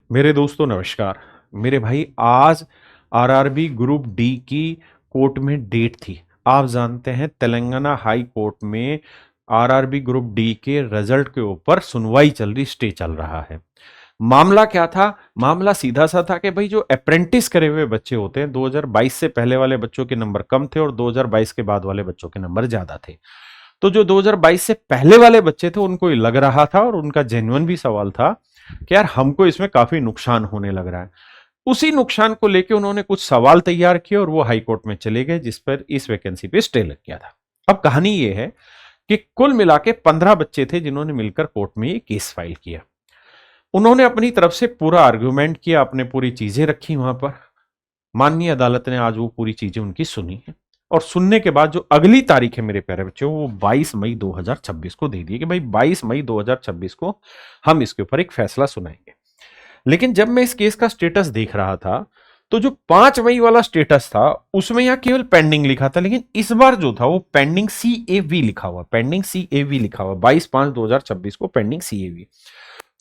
मेरे दोस्तों नमस्कार। मेरे भाई आज आरआरबी ग्रुप डी की कोर्ट में डेट थी। आप जानते हैं तेलंगाना हाई कोर्ट में आरआरबी ग्रुप डी के रिजल्ट के ऊपर सुनवाई चल रही, स्टे चल रहा है। मामला क्या था? मामला सीधा सा था कि भाई जो अप्रेंटिस करे हुए बच्चे होते हैं, 2022 से पहले वाले बच्चों के नंबर कम थे और 2022 के बाद वाले बच्चों के नंबर ज्यादा थे। तो जो 2022 से पहले वाले बच्चे थे उनको ये लग रहा था और उनका जेन्युइन भी सवाल था कि यार हमको इसमें काफी नुकसान होने लग रहा है। उसी नुकसान को लेकर उन्होंने कुछ सवाल तैयार किए और वो हाई कोर्ट में चले गए, जिस पर इस वैकेंसी पे स्टे लग गया था। अब कहानी ये है कि कुल मिला के 15 बच्चे थे जिन्होंने मिलकर कोर्ट में ये केस फाइल किया। उन्होंने अपनी तरफ से पूरा आर्ग्यूमेंट किया, अपने पूरी चीजें रखी वहां पर। माननीय अदालत ने आज वो पूरी चीजें उनकी सुनी है और सुनने के बाद जो अगली तारीख है मेरे प्यारे बच्चों, वो 22 मई 2026 को दे दी कि भाई 22 मई 2026 को हम इसके ऊपर एक फैसला सुनाएंगे। लेकिन जब मैं इस केस का स्टेटस देख रहा था तो जो 5 मई वाला स्टेटस था उसमें यहां केवल पेंडिंग लिखा था, लेकिन इस बार जो था वो पेंडिंग सीएवी लिखा हुआ, पेंडिंग सीएवी लिखा हुआ 22/5/2026 को पेंडिंग सीएवी।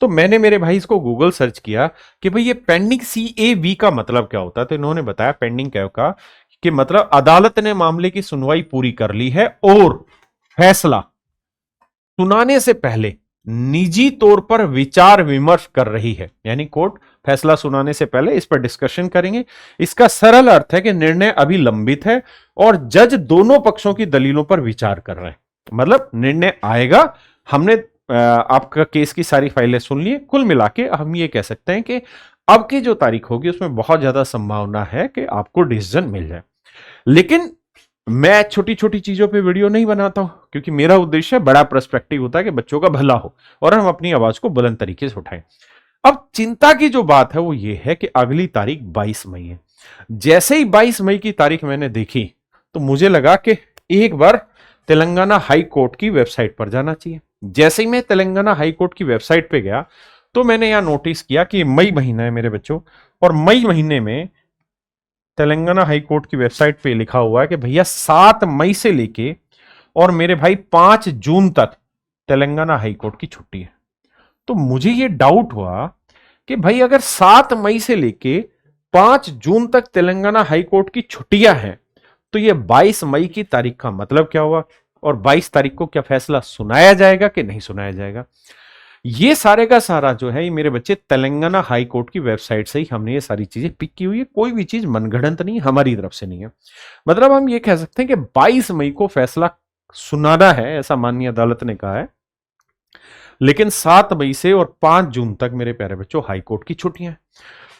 तो मैंने मेरे भाई इसको गूगल सर्च किया कि भाई ये पेंडिंग सीएवी का मतलब क्या होता है। तो इन्होंने बताया पेंडिंग क्या का कि मतलब अदालत ने मामले की सुनवाई पूरी कर ली है और फैसला सुनाने से पहले निजी तौर पर विचार विमर्श कर रही है। यानी कोर्ट फैसला सुनाने से पहले इस पर डिस्कशन करेंगे। इसका सरल अर्थ है कि निर्णय अभी लंबित है और जज दोनों पक्षों की दलीलों पर विचार कर रहे हैं। मतलब निर्णय आएगा। हमने आपका केस की सारी फाइलें सुन ली। कुल मिला के हम ये कह सकते हैं कि अब की जो तारीख होगी उसमें बहुत ज्यादा संभावना है कि आपको डिसीजन मिल जाए। लेकिन मैं छोटी छोटी चीजों पे वीडियो नहीं बनाता हूं, क्योंकि मेरा उद्देश्य बड़ा पर्सपेक्टिव होता है कि बच्चों का भला हो और हम अपनी आवाज को बुलंद तरीके से उठाएं। अब चिंता की जो बात है वो ये है कि अगली तारीख 22 मई है। जैसे ही 22 मई की तारीख मैंने देखी तो मुझे लगा कि एक बार तेलंगाना हाई कोर्ट की वेबसाइट पर जाना चाहिए। जैसे ही मैं तेलंगाना हाई कोर्ट की वेबसाइट पे गया तो मैंने यहां नोटिस किया कि मई महीना है मेरे बच्चों, और मई महीने में तेलंगाना हाई कोर्ट की वेबसाइट पे लिखा हुआ है कि भैया 7 मई से लेके और मेरे भाई 5 जून तक तेलंगाना हाई कोर्ट की छुट्टी है। तो मुझे ये डाउट हुआ कि भाई अगर 7 मई से लेके 5 जून तक तेलंगाना हाई कोर्ट की छुट्टियां हैं तो ये 22 मई की तारीख का मतलब क्या हुआ, और 22 तारीख को क्या फैसला सुनाया जाएगा कि नहीं सुनाया जाएगा। ये सारे का सारा जो है ये मेरे बच्चे तेलंगाना हाई कोर्ट की वेबसाइट से ही हमने ये सारी चीजें पिक की हुई है। कोई भी चीज मनगढ़ंत नहीं, हमारी तरफ से नहीं है। मतलब हम ये कह सकते हैं कि 22 मई को फैसला सुनाना है, ऐसा माननीय अदालत ने कहा है। लेकिन 7 मई से और 5 जून तक मेरे प्यारे बच्चों हाई कोर्ट की छुट्टियां हैं।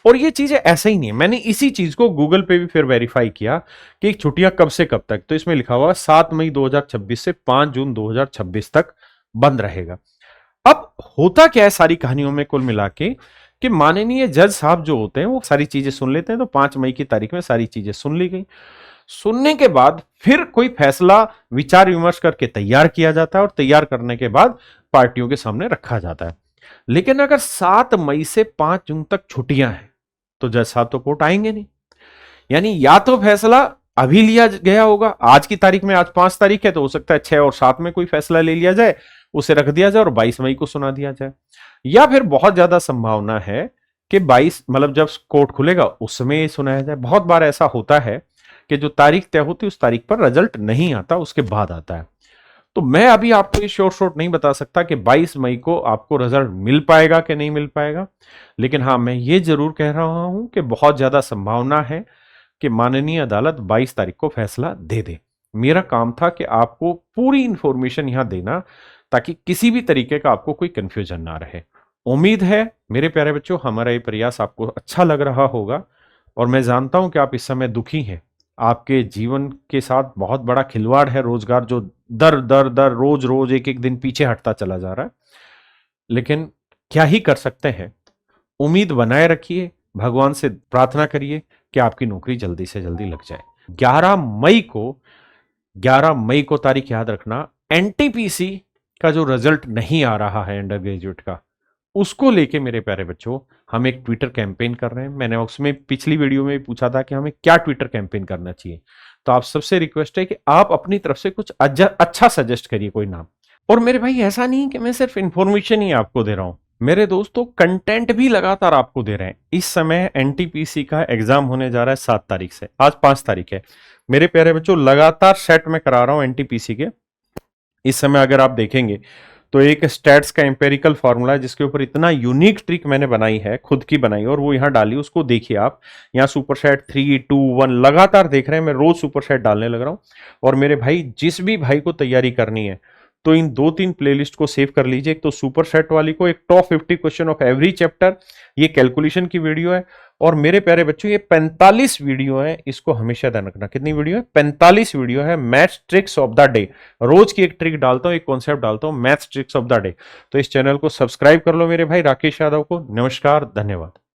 और ये चीजें ऐसा ही नहीं है, मैंने इसी चीज को गूगल पे भी फिर वेरीफाई किया कि छुट्टियां कब से कब तक। तो इसमें लिखा हुआ 7 मई 2026 से 5 जून 2026 तक बंद रहेगा। अब होता क्या है सारी कहानियों में कुल मिला के कि माननीय जज साहब जो होते हैं वो सारी चीजें सुन लेते हैं। तो 5 मई की तारीख में सारी चीजें सुन ली गई। सुनने के बाद फिर कोई फैसला विचार विमर्श करके तैयार किया जाता है और तैयार करने के बाद पार्टियों के सामने रखा जाता है। लेकिन अगर 7 मई से 5 जून तक छुट्टियां हैं तो जज साहब तो कोर्ट आएंगे नहीं। यानी या तो फैसला अभी लिया गया होगा, आज की तारीख में, आज 5 तारीख है तो हो सकता है 6 और 7 में कोई फैसला ले लिया जाए, उसे रख दिया जाए और 22 मई को सुना दिया जाए। या फिर बहुत ज्यादा संभावना है कि 22 मतलब जब कोर्ट खुलेगा उसमें सुनाया जाए। बहुत बार ऐसा होता है कि जो तारीख तय होती है उस तारीख पर रिजल्ट नहीं आता, उसके बाद आता है। तो मैं अभी आपको ये श्योर शॉट नहीं बता सकता कि 22 मई को आपको रिजल्ट मिल पाएगा कि नहीं मिल पाएगा। लेकिन हाँ, मैं ये जरूर कह रहा हूं कि बहुत ज्यादा संभावना है कि माननीय अदालत 22 तारीख को फैसला दे दे। मेरा काम था कि आपको पूरी इंफॉर्मेशन यहां देना ताकि किसी भी तरीके का आपको कोई कंफ्यूजन ना रहे। उम्मीद है मेरे प्यारे बच्चों हमारा ये प्रयास आपको अच्छा लग रहा होगा, और मैं जानता हूं कि आप इस समय दुखी हैं। आपके जीवन के साथ बहुत बड़ा खिलवाड़ है, रोजगार जो दर दर दर रोज रोज एक एक दिन पीछे हटता चला जा रहा है। लेकिन क्या ही कर सकते हैं, उम्मीद बनाए रखिए, भगवान से प्रार्थना करिए कि आपकी नौकरी जल्दी से जल्दी लग जाए। 11 मई को 11 मई को तारीख याद रखना, एनटीपीसी का जो रिजल्ट नहीं आ रहा है अंडर ग्रेजुएट का, उसको लेके मेरे प्यारे बच्चों हम एक ट्विटर कैंपेन कर रहे हैं। मैंने उसमें पिछली वीडियो में पूछा था कि हमें क्या ट्विटर कैंपेन करना चाहिए। तो आप सबसे रिक्वेस्ट है कि आप अपनी तरफ से कुछ अच्छा सजेस्ट करिए कोई नाम। और मेरे भाई ऐसा नहीं कि मैं सिर्फ इंफॉर्मेशन ही आपको दे रहा हूं, मेरे दोस्तों कंटेंट भी लगातार आपको दे रहे हैं। इस समय एनटीपीसी का एग्जाम होने जा रहा है 7 तारीख से, आज 5 तारीख है। मेरे प्यारे बच्चों लगातार सेट में करा रहा हूं एनटीपीसी के। इस समय अगर आप देखेंगे तो एक स्टैट्स का एम्पेरिकल फॉर्मूला है जिसके ऊपर इतना यूनिक ट्रिक मैंने बनाई है, खुद की बनाई, और वो यहाँ डाली, उसको देखिए आप। यहाँ सुपर सेट 3, 2, 1 लगातार देख रहे हैं, मैं रोज सुपर सेट डालने लग रहा हूँ। और मेरे भाई जिस भी भाई को तैयारी करनी है तो इन 2-3 प्लेलिस्ट को सेव कर लीजिए। एक तो सुपर सेट वाली को, एक top 50 question of every chapter, ये कैलकुलेशन की वीडियो है। और मेरे प्यारे बच्चों ये 45 वीडियो है, इसको हमेशा ध्यान रखना। कितनी वीडियो है? 45 वीडियो है maths tricks of the day. रोज की एक ट्रिक डालता हूं, एक कॉन्सेप्ट डालता हूं, maths tricks of the day. तो इस चैनल को सब्सक्राइब कर लो मेरे भाई राकेश यादव को। नमस्कार, धन्यवाद।